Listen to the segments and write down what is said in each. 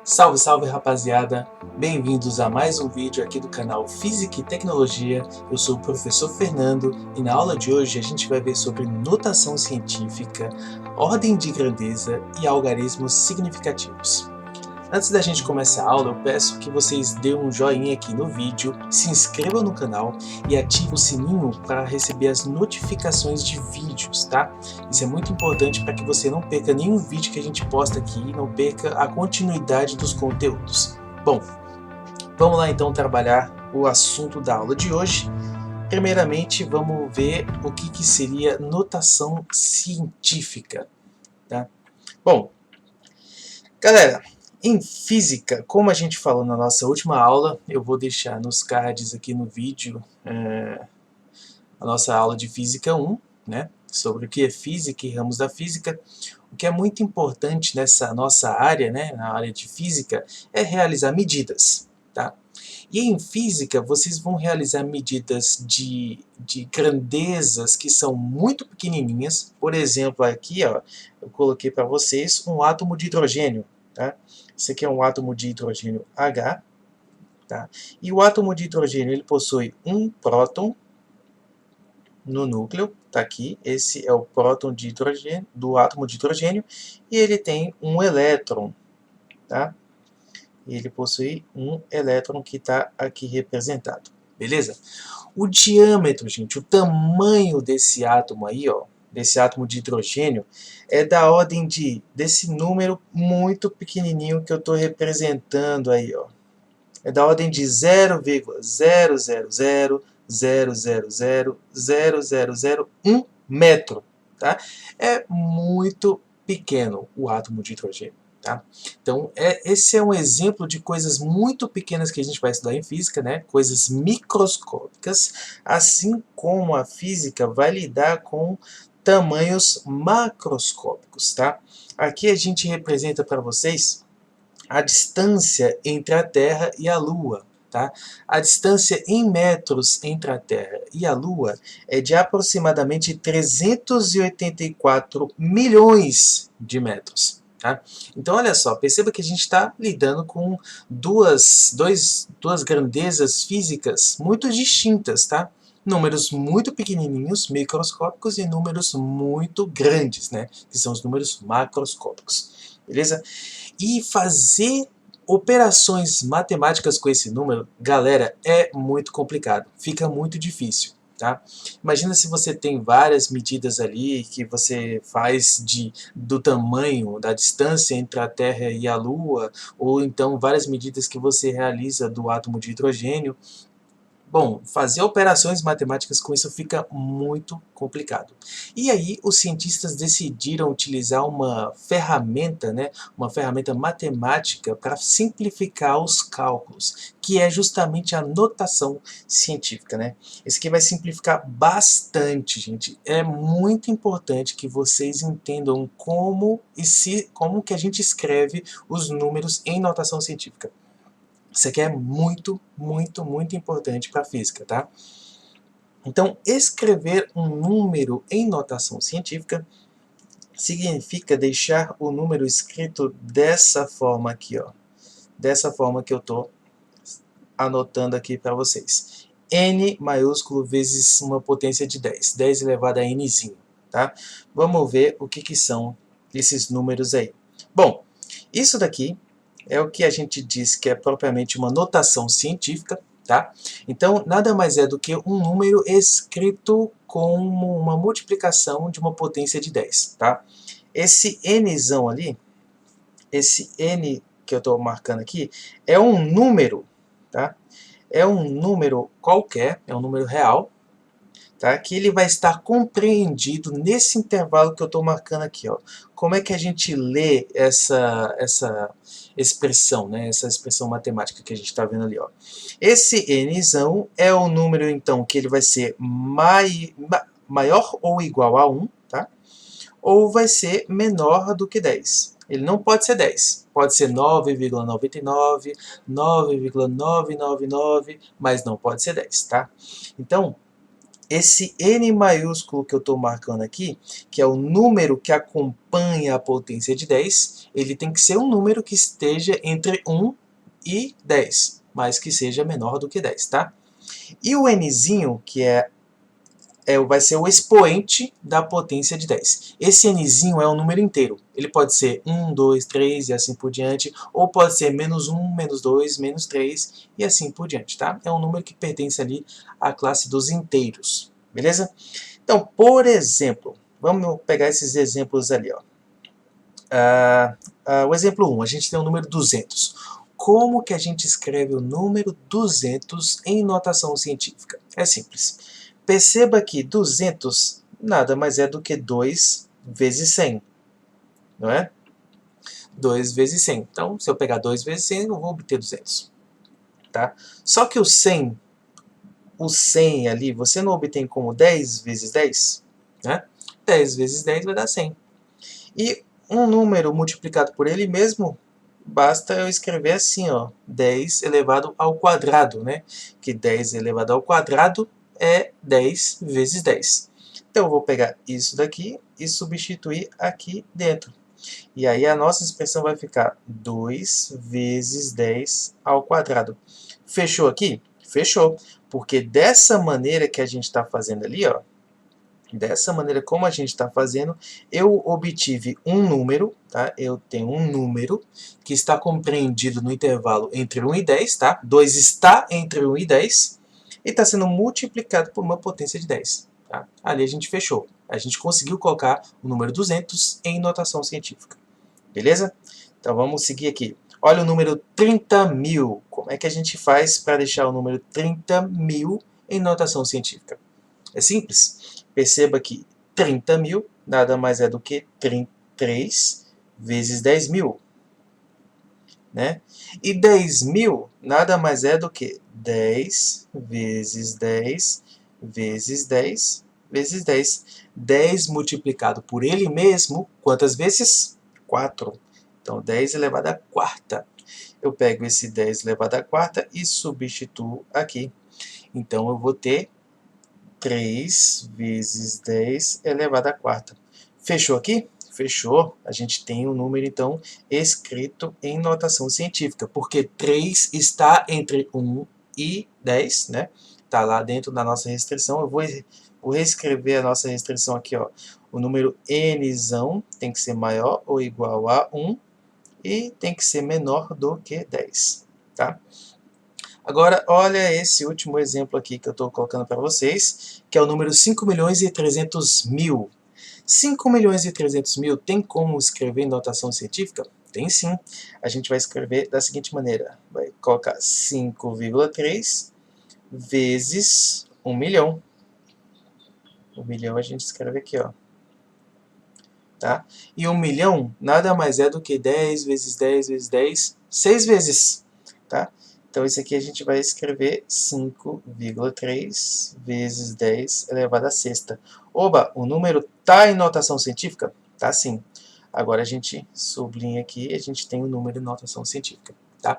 Salve, salve rapaziada! Bem-vindos a mais um vídeo aqui do canal Física e Tecnologia. Eu sou o professor Fernando e na aula de hoje a gente vai ver sobre notação científica, ordem de grandeza e algarismos significativos. Antes da gente começar a aula, eu peço que vocês dêem um joinha aqui no vídeo, se inscrevam no canal e ativem o sininho para receber as notificações de vídeos, tá? Isso é muito importante para que você não perca nenhum vídeo que a gente posta aqui e não perca a continuidade dos conteúdos. Bom, vamos lá então trabalhar o assunto da aula de hoje. Primeiramente, vamos ver o que seria notação científica, tá? Bom, galera, em física, como a gente falou na nossa última aula, eu vou deixar nos cards aqui no vídeo a nossa aula de Física 1, né, sobre o que é física e ramos da física. O que é muito importante nessa nossa área, né, na área de física, é realizar medidas, tá? E em física, vocês vão realizar medidas de grandezas que são muito pequenininhas. Por exemplo, aqui, ó, eu coloquei para vocês um átomo de hidrogênio. Tá? Esse aqui é um átomo de hidrogênio H. Tá? E o átomo de hidrogênio ele possui um próton no núcleo. Tá aqui. Esse é o próton de hidrogênio, do átomo de hidrogênio. E ele tem um elétron. Tá? Ele possui um elétron que está aqui representado. Beleza? O diâmetro, gente, o tamanho desse átomo aí, ó, desse átomo de hidrogênio, é da ordem desse número muito pequenininho que eu estou representando aí, ó. É da ordem de 0,00000000001 metro, tá? É muito pequeno o átomo de hidrogênio. Tá? Então, esse é um exemplo de coisas muito pequenas que a gente vai estudar em física, né? Coisas microscópicas, assim como a física vai lidar com tamanhos macroscópicos. Tá? Aqui a gente representa para vocês a distância entre a Terra e a Lua. Tá? A distância em metros entre a Terra e a Lua é de aproximadamente 384 milhões de metros. Tá? Então, olha só, perceba que a gente está lidando com duas grandezas físicas muito distintas, tá? Números muito pequenininhos, microscópicos, e números muito grandes, né? Que são os números macroscópicos, beleza? E fazer operações matemáticas com esse número, galera, é muito complicado, fica muito difícil. Tá? Imagina se você tem várias medidas ali que você faz do tamanho, da distância entre a Terra e a Lua, ou então várias medidas que você realiza do átomo de hidrogênio. Bom, fazer operações matemáticas com isso fica muito complicado. E aí os cientistas decidiram utilizar uma ferramenta, né, uma ferramenta matemática para simplificar os cálculos, que é justamente a notação científica, né? Esse aqui vai simplificar bastante, gente. É muito importante que vocês entendam como que a gente escreve os números em notação científica. Isso aqui é muito, muito, muito importante para a física, tá? Então, escrever um número em notação científica significa deixar o número escrito dessa forma aqui, ó. Dessa forma que eu estou anotando aqui para vocês. N maiúsculo vezes uma potência de 10. 10 elevado a nzinho, tá? Vamos ver o que são esses números aí. Bom, isso daqui é o que a gente diz que é propriamente uma notação científica, tá? Então, nada mais é do que um número escrito como uma multiplicação de uma potência de 10, tá? Esse nzão ali, esse n que eu estou marcando aqui, é um número, tá? É um número qualquer, é um número real, tá? Que ele vai estar compreendido nesse intervalo que eu estou marcando aqui, ó. Como é que a gente lê essa expressão, né? Essa expressão matemática que a gente está vendo ali, ó. Esse nzão é o número, então, que ele vai ser maior ou igual a 1, tá? Ou vai ser menor do que 10. Ele não pode ser 10. Pode ser 9,99, 9,999, mas não pode ser 10, tá? Então, esse N maiúsculo que eu estou marcando aqui, que é o número que acompanha a potência de 10, ele tem que ser um número que esteja entre 1 e 10, mas que seja menor do que 10, tá? E o Nzinho, que vai ser o expoente da potência de 10. Esse Nzinho é um número inteiro. Ele pode ser 1, 2, 3 e assim por diante, ou pode ser menos 1, menos 2, menos 3 e assim por diante, tá? É um número que pertence ali à classe dos inteiros, beleza? Então, por exemplo, vamos pegar esses exemplos ali, ó. O exemplo 1, a gente tem o número 200. Como que a gente escreve o número 200 em notação científica? É simples. Perceba que 200 nada mais é do que 2 vezes 100, não é? 2 vezes 100. Então, se eu pegar 2 vezes 100, eu vou obter 200. Tá? Só que o 100 ali, você não obtém como 10 vezes 10? Né? 10 vezes 10 vai dar 100. E um número multiplicado por ele mesmo, basta eu escrever assim, ó, 10 elevado ao quadrado, né? Que 10 elevado ao quadrado é 10 vezes 10. Então eu vou pegar isso daqui e substituir aqui dentro. E aí a nossa expressão vai ficar 2 vezes 10 ao quadrado. Fechou aqui? Fechou. Porque dessa maneira que a gente está fazendo ali, ó, dessa maneira como a gente está fazendo, eu obtive um número, tá? Eu tenho um número que está compreendido no intervalo entre 1 e 10, tá? 2 está entre 1 e 10 e está sendo multiplicado por uma potência de 10. Tá? Ali a gente fechou. A gente conseguiu colocar o número 200 em notação científica. Beleza? Então vamos seguir aqui. Olha o número 30.000. Como é que a gente faz para deixar o número 30.000 em notação científica? É simples. Perceba que 30.000 nada mais é do que 3 vezes 10.000. Né? E 10.000 nada mais é do que 10 vezes 10 vezes 10 vezes 10. 10 multiplicado por ele mesmo, quantas vezes? 4. Então, 10 elevado à quarta. Eu pego esse 10 elevado à quarta e substituo aqui. Então, eu vou ter 3 vezes 10 elevado à quarta. Fechou aqui? Fechou. A gente tem o número, então, escrito em notação científica, porque 3 está entre 1 e 10, né? Está lá dentro da nossa restrição. Eu vou reescrever a nossa restrição aqui, ó. O número nzão tem que ser maior ou igual a 1 e tem que ser menor do que 10, tá? Agora, olha esse último exemplo aqui que eu estou colocando para vocês, que é o número 5.300.000. 5.300.000 tem como escrever em notação científica? Tem sim. A gente vai escrever da seguinte maneira. Vai colocar 5,3 vezes 1 milhão. 1 milhão a gente escreve aqui, ó. Tá? E 1 milhão nada mais é do que 10 vezes 10 vezes 10, 6 vezes. Tá? Então, isso aqui a gente vai escrever 5,3 vezes 10 elevado à sexta. Oba, o número está em notação científica? Tá sim. Agora a gente sublinha aqui e a gente tem o número em notação científica. Tá?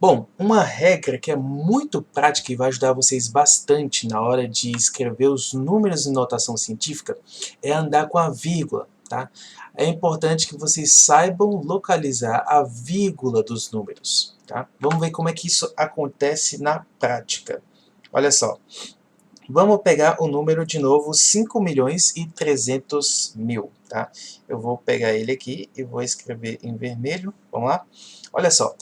Bom, uma regra que é muito prática e vai ajudar vocês bastante na hora de escrever os números em notação científica é andar com a vírgula. Tá? É importante que vocês saibam localizar a vírgula dos números. Tá? Vamos ver como é que isso acontece na prática. Olha só. Vamos pegar o número de novo 5.300.000. Tá? Eu vou pegar ele aqui e vou escrever em vermelho. Vamos lá? Olha só.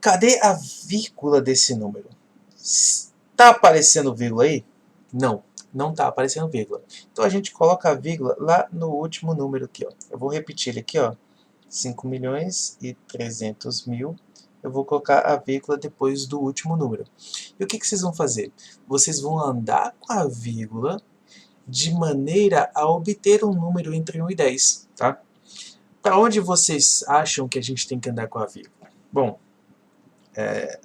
Cadê a vírgula desse número? Está aparecendo vírgula aí? Não, não está aparecendo vírgula. Então a gente coloca a vírgula lá no último número aqui, ó. Eu vou repetir ele aqui, ó. 5.300.000. Eu vou colocar a vírgula depois do último número. E o que vocês vão fazer? Vocês vão andar com a vírgula de maneira a obter um número entre 1 e 10, tá? Para onde vocês acham que a gente tem que andar com a vírgula? Bom,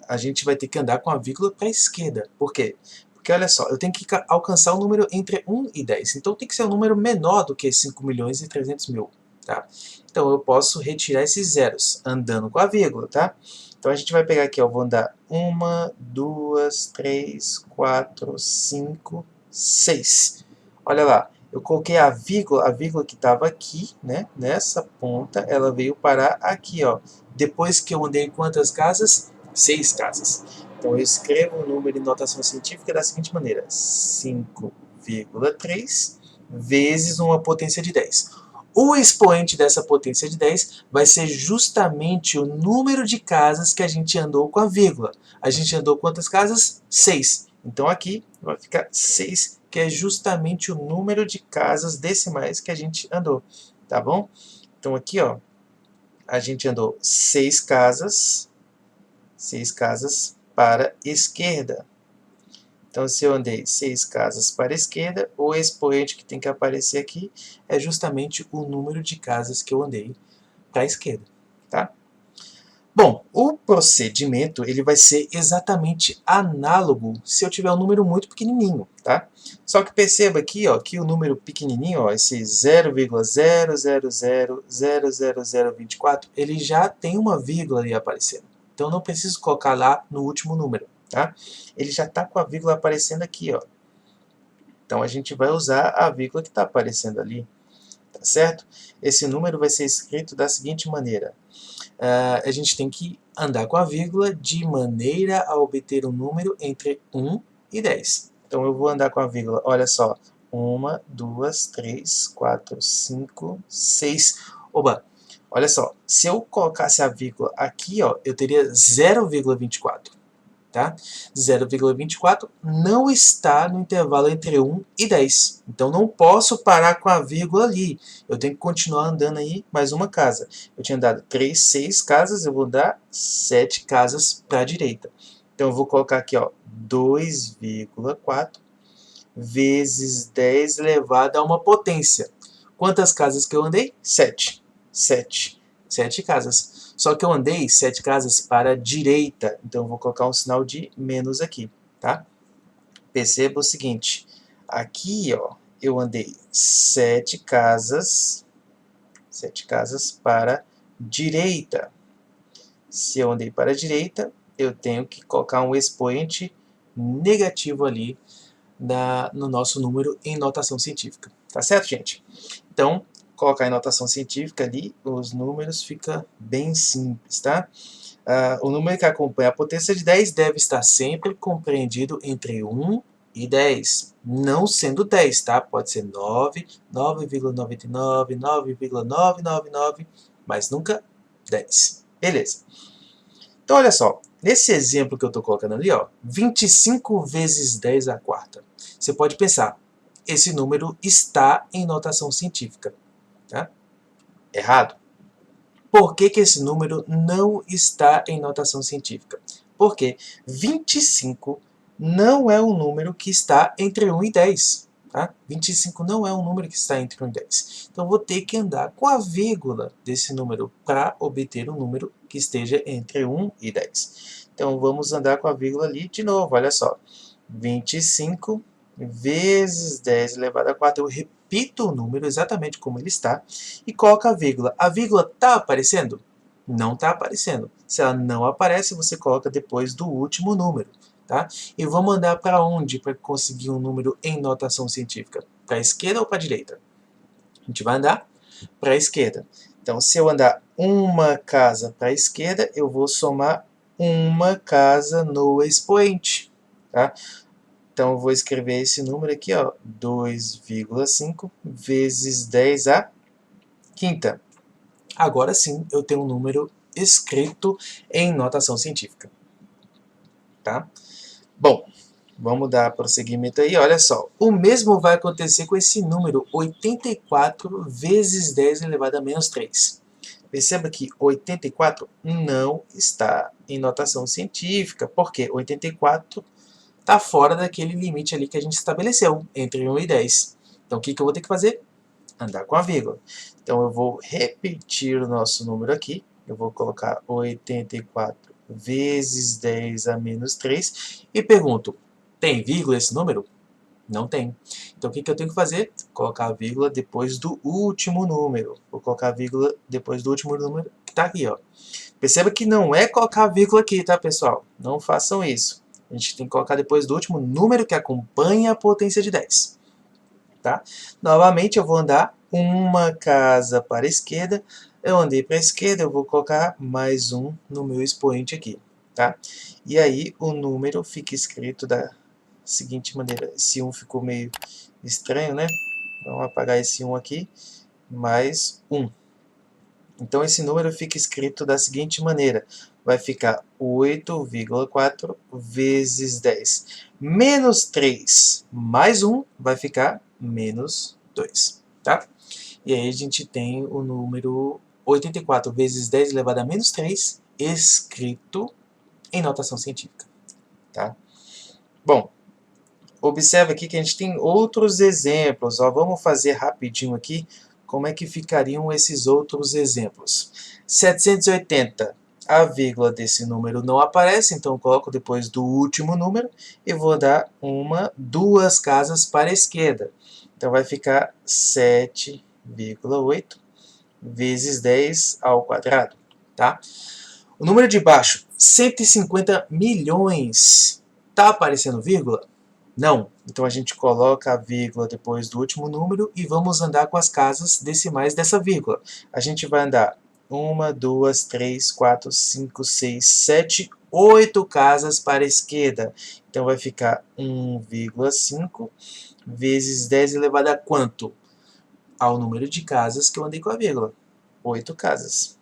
a gente vai ter que andar com a vírgula para a esquerda. Por quê? Porque olha só, eu tenho que alcançar um número entre 1 e 10. Então tem que ser um número menor do que 5.300.000. Tá? Então eu posso retirar esses zeros andando com a vírgula. Tá? Então a gente vai pegar aqui, ó, vou andar 1, 2, 3, 4, 5 6. Olha lá, eu coloquei a vírgula que estava aqui, né, nessa ponta, ela veio parar aqui, ó. Depois que eu andei quantas casas? 6 casas. Então, eu escrevo o número em notação científica da seguinte maneira: 5,3 vezes uma potência de 10. O expoente dessa potência de 10 vai ser justamente o número de casas que a gente andou com a vírgula. A gente andou quantas casas? 6. Então, aqui vai ficar 6, que é justamente o número de casas decimais que a gente andou, tá bom? Então, aqui, ó, a gente andou 6 casas para a esquerda. Então, se eu andei 6 casas para a esquerda, o expoente que tem que aparecer aqui é justamente o número de casas que eu andei para a esquerda, tá? Bom, o procedimento ele vai ser exatamente análogo se eu tiver um número muito pequenininho, tá? Só que perceba aqui, ó, que o número pequenininho, ó, esse 0,0000024, ele já tem uma vírgula ali aparecendo. Então, eu não preciso colocar lá no último número, tá? Ele já está com a vírgula aparecendo aqui, ó. Então, a gente vai usar a vírgula que está aparecendo ali, tá certo? Esse número vai ser escrito da seguinte maneira. A gente tem que andar com a vírgula de maneira a obter um número entre 1 e 10. Então, eu vou andar com a vírgula, olha só, 1, 2, 3, 4, 5, 6. Oba, olha só, se eu colocasse a vírgula aqui, ó, eu teria 0,24. Tá? 0,24 não está no intervalo entre 1 e 10. Então, não posso parar com a vírgula ali. Eu tenho que continuar andando aí mais uma casa. Eu tinha andado 6 casas, eu vou dar 7 casas para a direita. Então, eu vou colocar aqui, ó, 2,4 vezes 10 elevado a uma potência. Quantas casas que eu andei? 7. 7 casas. Só que eu andei 7 casas para a direita, então eu vou colocar um sinal de menos aqui, tá? Perceba o seguinte, aqui, ó, eu andei 7 casas para a direita. Se eu andei para a direita, eu tenho que colocar um expoente negativo ali no nosso número em notação científica. Tá certo, gente? Então, colocar em notação científica ali, os números fica bem simples, tá? O número que acompanha a potência de 10 deve estar sempre compreendido entre 1 e 10, não sendo 10, tá? Pode ser 9, 9,99, 9,999, mas nunca 10. Beleza. Então, olha só, nesse exemplo que eu estou colocando ali, ó, 25 vezes 10 à quarta. Você pode pensar, esse número está em notação científica. Tá? Errado. Por que esse número não está em notação científica? Porque 25 não é um número que está entre 1 e 10. Tá? 25 não é um número que está entre 1 e 10. Então, vou ter que andar com a vírgula desse número para obter um número que esteja entre 1 e 10. Então, vamos andar com a vírgula ali de novo, olha só. 25 vezes 10 elevado a 4, eu repito o número exatamente como ele está e coloco a vírgula. A vírgula está aparecendo? Não está aparecendo. Se ela não aparece, você coloca depois do último número. Tá? E vamos andar para onde para conseguir um número em notação científica? Para a esquerda ou para a direita? A gente vai andar para a esquerda. Então, se eu andar uma casa para a esquerda, eu vou somar uma casa no expoente. Tá? Então, eu vou escrever esse número aqui, ó, 2,5 vezes 10 à quinta. Agora sim, eu tenho um número escrito em notação científica. Tá? Bom, vamos dar prosseguimento aí. Olha só, o mesmo vai acontecer com esse número 84 vezes 10 elevado a menos 3. Perceba que 84 não está em notação científica, porque 84 está fora daquele limite ali que a gente estabeleceu, entre 1 e 10. Então, o que eu vou ter que fazer? Andar com a vírgula. Então, eu vou repetir o nosso número aqui. Eu vou colocar 84 vezes 10 a menos 3. E pergunto, tem vírgula esse número? Não tem. Então, o que eu tenho que fazer? Colocar a vírgula depois do último número. Vou colocar a vírgula depois do último número, que está aqui, ó. Perceba que não é colocar a vírgula aqui, tá, pessoal? Não façam isso. A gente tem que colocar depois do último número que acompanha a potência de 10. Tá? Novamente eu vou andar uma casa para a esquerda. Eu andei para a esquerda, eu vou colocar mais um no meu expoente aqui. Tá? E aí o número fica escrito da seguinte maneira. Esse 1 ficou meio estranho, né? Vamos apagar esse 1 aqui. Mais 1. Então esse número fica escrito da seguinte maneira. Vai ficar 8,4 vezes 10. Menos 3 mais 1 vai ficar menos 2. Tá? E aí a gente tem o número 84 vezes 10 elevado a menos 3 escrito em notação científica. Tá? Bom, observe aqui que a gente tem outros exemplos. Ó, vamos fazer rapidinho aqui como é que ficariam esses outros exemplos. 780, a vírgula desse número não aparece, então eu coloco depois do último número e vou dar duas casas para a esquerda. Então vai ficar 7,8 vezes 10 ao quadrado. Tá? O número de baixo, 150 milhões. Está aparecendo vírgula? Não. Então a gente coloca a vírgula depois do último número e vamos andar com as casas decimais dessa vírgula. A gente vai andar 1, 2, 3, 4, 5, 6, 7, 8 casas para a esquerda. Então vai ficar 1,5 vezes 10 elevado a quanto? Ao número de casas que eu andei com a vírgula. 8 casas.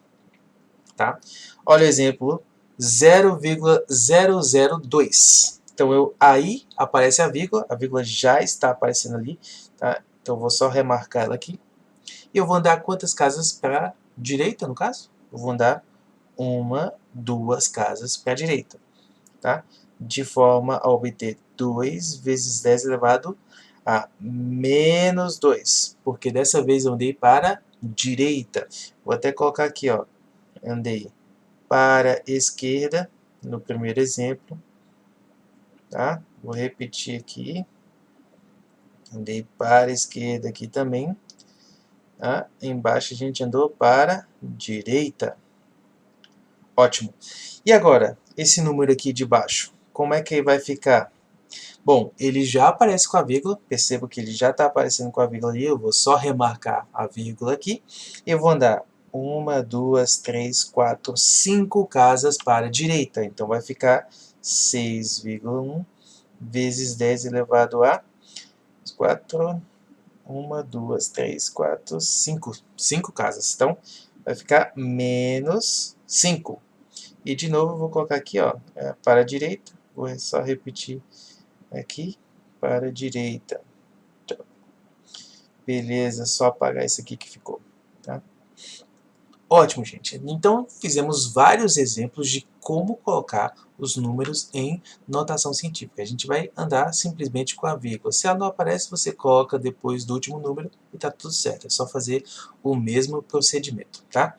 Tá? Olha o exemplo 0,002. Então, aí aparece a vírgula já está aparecendo ali. Tá? Então, eu vou só remarcar ela aqui. E eu vou andar quantas casas para a direita, no caso? Eu vou andar 1, 2 casas para a direita. Tá? De forma a obter 2 vezes 10 elevado a menos 2. Porque dessa vez eu andei para a direita. Vou até colocar aqui, ó. Andei para a esquerda, no primeiro exemplo. Tá? Vou repetir aqui. Andei para a esquerda aqui também. Tá? Embaixo a gente andou para a direita. Ótimo. E agora, esse número aqui de baixo, como é que vai ficar? Bom, ele já aparece com a vírgula. Perceba que ele já está aparecendo com a vírgula ali. Eu vou só remarcar a vírgula aqui. Eu vou andar 1, 2, 3, 4, 5 casas para a direita. Então vai ficar 6,1 vezes 10 elevado a 4. 1, 2, 3, 4, 5. 5 casas. Então vai ficar menos 5. E de novo eu vou colocar aqui, ó, para a direita. Vou só repetir aqui, para a direita. Beleza, só apagar isso aqui que ficou. Tá? Ótimo, gente. Então, fizemos vários exemplos de como colocar os números em notação científica. A gente vai andar simplesmente com a vírgula. Se ela não aparece, você coloca depois do último número e está tudo certo. É só fazer o mesmo procedimento, tá?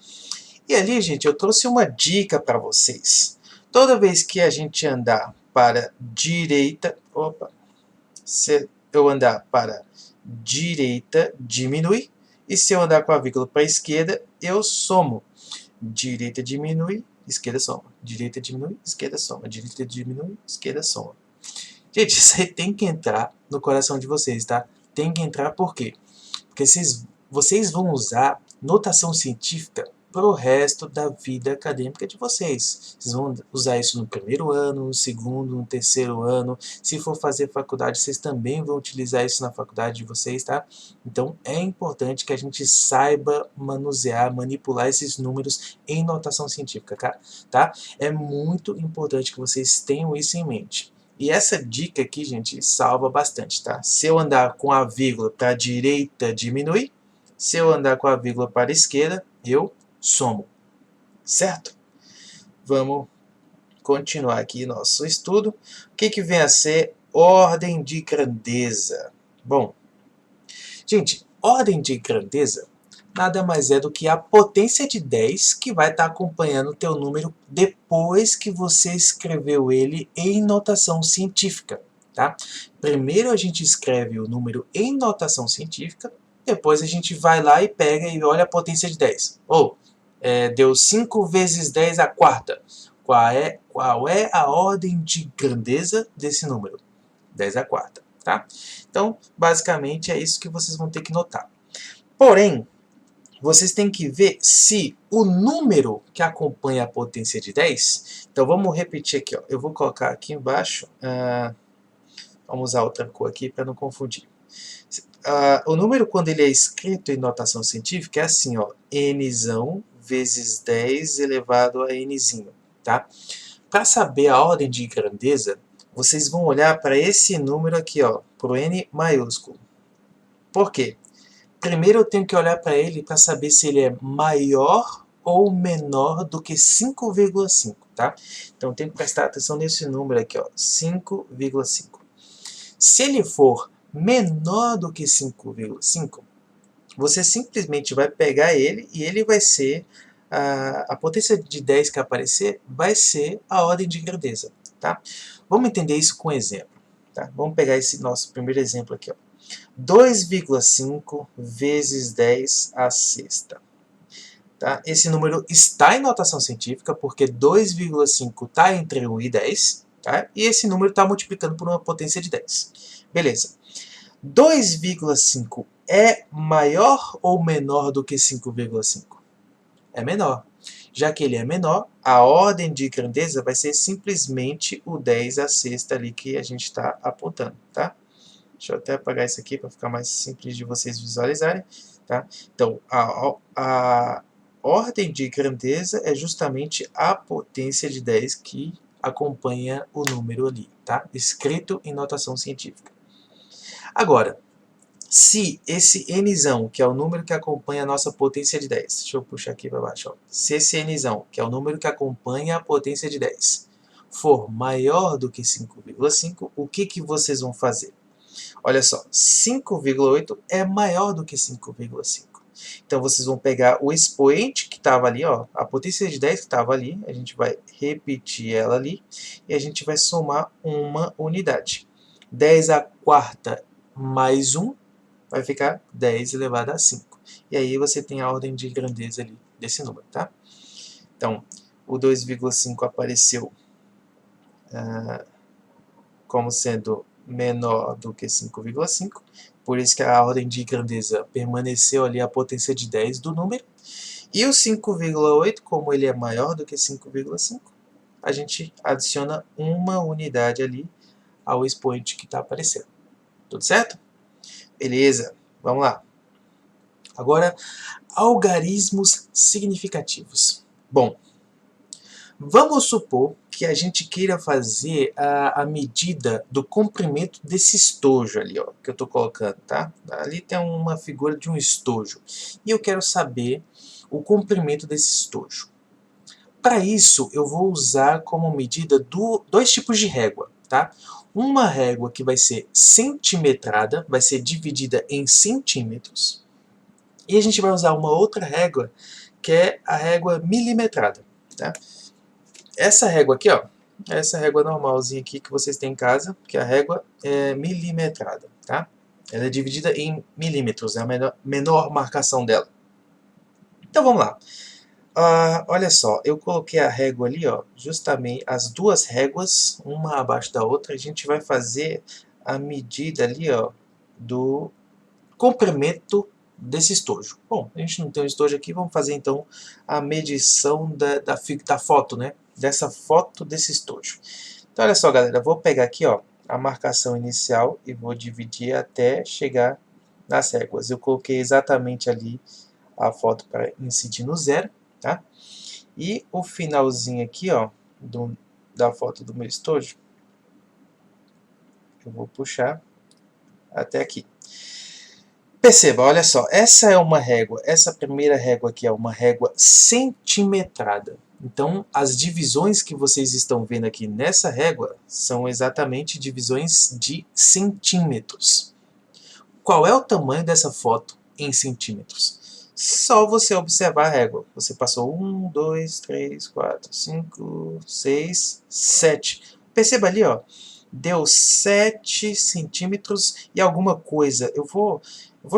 E ali, gente, eu trouxe uma dica para vocês. Toda vez que a gente andar para a direita... se eu andar para a direita, diminui. E se eu andar com a vírgula para a esquerda, eu somo. Direita diminui, esquerda soma. Direita diminui, esquerda soma. Direita diminui, esquerda soma. Gente, isso aí tem que entrar no coração de vocês, tá? Tem que entrar por quê? Porque vocês vão usar notação científica para o resto da vida acadêmica de vocês. Vocês vão usar isso no primeiro ano, no segundo, no terceiro ano. Se for fazer faculdade, vocês também vão utilizar isso na faculdade de vocês, tá? Então, é importante que a gente saiba manusear, manipular esses números em notação científica, tá? É muito importante que vocês tenham isso em mente. E essa dica aqui, gente, salva bastante, tá? Se eu andar com a vírgula para a direita, diminui. Se eu andar com a vírgula para a esquerda, eu somo. Certo? Vamos continuar aqui nosso estudo. O que vem a ser ordem de grandeza? Bom, gente, ordem de grandeza nada mais é do que a potência de 10 que vai estar acompanhando o teu número depois que você escreveu ele em notação científica. Tá? Primeiro a gente escreve o número em notação científica, depois a gente vai lá e pega e olha a potência de 10. Deu 5 vezes 10 a quarta. Qual é a ordem de grandeza desse número? 10 à quarta, tá? Então, basicamente, é isso que vocês vão ter que notar. Porém, vocês têm que ver se o número que acompanha a potência de 10... Então, vamos repetir aqui. Ó. Eu vou colocar aqui embaixo... vamos usar outra cor aqui para não confundir. O número, quando ele é escrito em notação científica, é assim, ó, nzão vezes 10 elevado a nzinho, tá? Para saber a ordem de grandeza, vocês vão olhar para esse número aqui, ó, para o n maiúsculo. Por quê? Primeiro eu tenho que olhar para ele para saber se ele é maior ou menor do que 5,5, tá? Então tem que prestar atenção nesse número aqui, ó, 5,5. Se ele for menor do que 5,5, você simplesmente vai pegar ele e ele vai ser, a potência de 10 que aparecer vai ser a ordem de grandeza, tá? Vamos entender isso com um exemplo, tá? Vamos pegar esse nosso primeiro exemplo aqui, ó. 2,5 vezes 10 à sexta. Tá? Esse número está em notação científica porque 2,5 está entre 1 e 10, tá? E esse número está multiplicando por uma potência de 10. Beleza. 2,5 é maior ou menor do que 5,5? É menor. Já que ele é menor, a ordem de grandeza vai ser simplesmente o 10 à sexta ali que a gente está apontando, tá? Deixa eu até apagar isso aqui para ficar mais simples de vocês visualizarem, tá? Então, a ordem de grandeza é justamente a potência de 10 que acompanha o número ali, tá? Escrito em notação científica. Agora, se esse nzão, que é o número que acompanha a nossa potência de 10, deixa eu puxar aqui para baixo, ó. Se esse nzão, que é o número que acompanha a potência de 10, for maior do que 5,5, o que vocês vão fazer? Olha só, 5,8 é maior do que 5,5. Então, vocês vão pegar o expoente que estava ali, ó, a potência de 10 que estava ali, a gente vai repetir ela ali, e a gente vai somar uma unidade. 10 à quarta mais 1 vai ficar 10 elevado a 5. E aí você tem a ordem de grandeza ali desse número, tá? Então, o 2,5 apareceu como sendo menor do que 5,5, por isso que a ordem de grandeza permaneceu ali a potência de 10 do número. E o 5,8, como ele é maior do que 5,5, a gente adiciona uma unidade ali ao expoente que está aparecendo. Tudo certo? Beleza, vamos lá. Agora, algarismos significativos. Bom, vamos supor que a gente queira fazer a medida do comprimento desse estojo ali, ó, que eu estou colocando, tá? Ali tem uma figura de um estojo. E eu quero saber o comprimento desse estojo. Para isso, eu vou usar como medida dois tipos de régua, tá? Uma régua que vai ser centimetrada, vai ser dividida em centímetros. E a gente vai usar uma outra régua, que é a régua milimetrada, tá? Essa régua aqui, ó, essa régua normalzinha aqui que vocês têm em casa, que a régua é milimetrada, tá? Ela é dividida em milímetros, é a menor marcação dela. Então vamos lá. Olha só, eu coloquei a régua ali, ó, justamente as duas réguas, uma abaixo da outra, a gente vai fazer a medida ali, ó, do comprimento desse estojo. Bom, a gente não tem um estojo aqui, vamos fazer então a medição da foto, né? Dessa foto desse estojo. Então olha só, galera, vou pegar aqui, ó, a marcação inicial e vou dividir até chegar nas réguas. Eu coloquei exatamente ali a foto para incidir no zero, tá? E o finalzinho aqui, ó, da foto do meu estojo, eu vou puxar até aqui. Perceba, olha só, essa é uma régua, essa primeira régua aqui é uma régua centimetrada. Então, as divisões que vocês estão vendo aqui nessa régua são exatamente divisões de centímetros. Qual é o tamanho dessa foto em centímetros? Só você observar a régua. Você passou 1, 2, 3, 4, 5, 6, 7. Perceba ali, ó, deu 7 centímetros e alguma coisa. Eu vou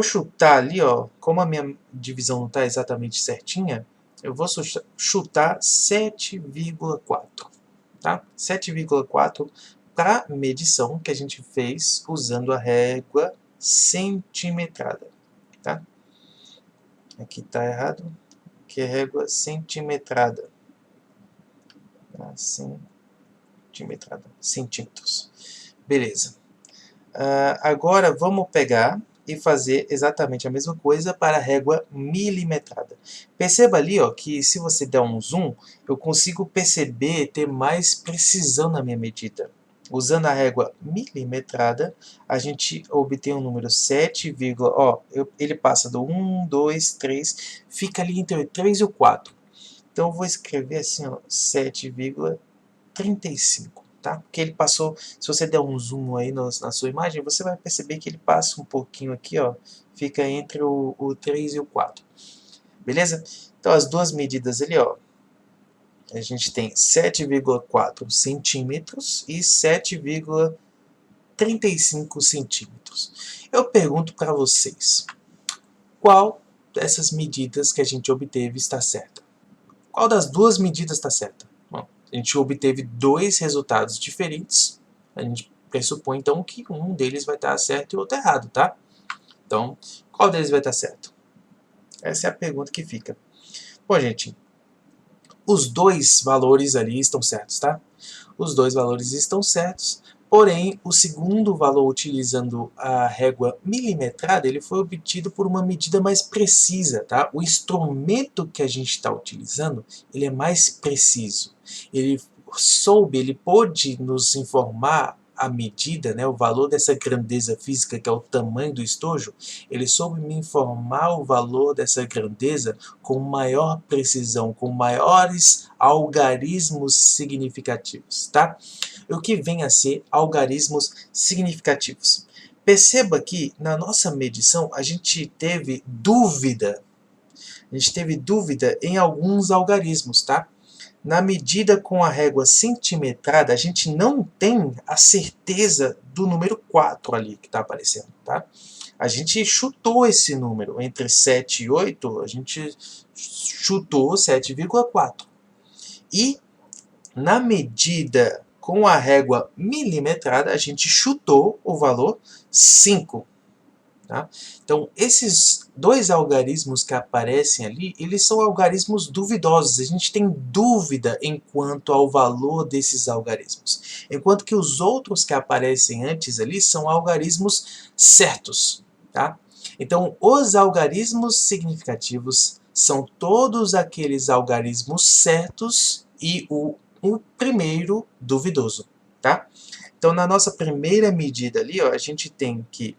chutar ali, ó, como a minha divisão não está exatamente certinha, Eu vou chutar 7,4, tá? 7,4 para medição que a gente fez usando a régua centimetrada, tá? Aqui tá errado, aqui é régua centimetrada, tá? Centimetrada, centímetros. Beleza. Agora vamos pegar e fazer exatamente a mesma coisa para a régua milimetrada. Perceba ali, ó, que se você der um zoom, eu consigo perceber, ter mais precisão na minha medida. Usando a régua milimetrada, a gente obtém um número 7, ele passa do 1, 2, 3, fica ali entre o 3 e o 4. Então eu vou escrever assim, ó, 7,35. Tá? Porque ele passou, se você der um zoom aí na sua imagem, você vai perceber que ele passa um pouquinho aqui, ó, fica entre o 3 e o 4. Beleza? Então as duas medidas ali, ó, a gente tem 7,4 centímetros e 7,35 centímetros. Eu pergunto para vocês, qual dessas medidas que a gente obteve está certa? Qual das duas medidas está certa? Bom, a gente obteve dois resultados diferentes. A gente pressupõe, então, que um deles vai estar certo e o outro errado, tá? Então, qual deles vai estar certo? Essa é a pergunta que fica. Bom, gente, os dois valores ali estão certos, tá? Os dois valores estão certos, porém, o segundo valor, utilizando a régua milimetrada, ele foi obtido por uma medida mais precisa, tá? O instrumento que a gente está utilizando, ele é mais preciso. Ele pôde nos informar a medida, né, o valor dessa grandeza física, que é o tamanho do estojo. Ele soube me informar o valor dessa grandeza com maior precisão, com maiores algarismos significativos, tá? O que vem a ser algarismos significativos? Perceba que na nossa medição a gente teve dúvida. Em alguns algarismos, tá? Na medida com a régua centimetrada, a gente não tem a certeza do número 4 ali que está aparecendo, tá? A gente chutou esse número, entre 7 e 8, a gente chutou 7,4. E na medida com a régua milimetrada, a gente chutou o valor 5. Tá? Então, esses dois algarismos que aparecem ali, eles são algarismos duvidosos. A gente tem dúvida quanto ao valor desses algarismos. Enquanto que os outros que aparecem antes ali são algarismos certos. Tá? Então, os algarismos significativos são todos aqueles algarismos certos e o primeiro duvidoso. Tá? Então, na nossa primeira medida ali, ó, a gente tem que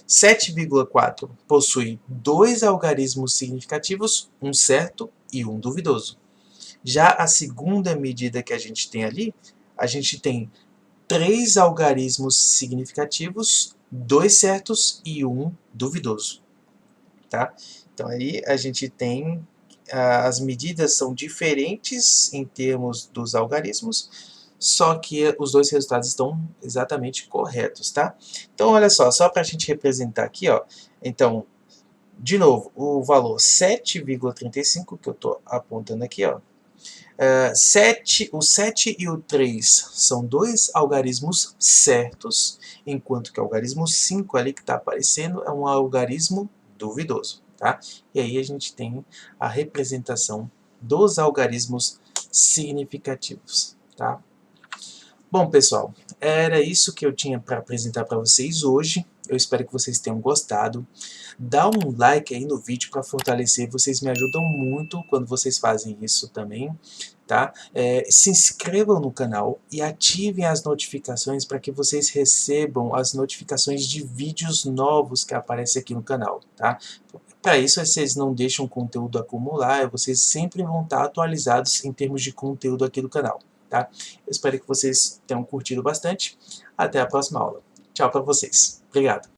7,4 possui dois algarismos significativos, um certo e um duvidoso. Já a segunda medida que a gente tem ali, a gente tem 3 algarismos significativos, 2 certos e um duvidoso. Tá? Então aí a gente tem, as medidas são diferentes em termos dos algarismos, só que os dois resultados estão exatamente corretos, tá? Então, olha só para a gente representar aqui, ó. Então, de novo, o valor 7,35 que eu estou apontando aqui, ó. O 7 e o 3 são dois algarismos certos, enquanto que o algarismo 5 ali que está aparecendo é um algarismo duvidoso, tá? E aí a gente tem a representação dos algarismos significativos, tá? Bom, pessoal, era isso que eu tinha para apresentar para vocês hoje. Eu espero que vocês tenham gostado. Dá um like aí no vídeo para fortalecer. Vocês me ajudam muito quando vocês fazem isso também, tá? Se inscrevam no canal e ativem as notificações para que vocês recebam as notificações de vídeos novos que aparecem aqui no canal, tá? Para isso, vocês não deixam o conteúdo acumular, vocês sempre vão estar atualizados em termos de conteúdo aqui do canal. Tá? Eu espero que vocês tenham curtido bastante. Até a próxima aula. Tchau para vocês. Obrigado.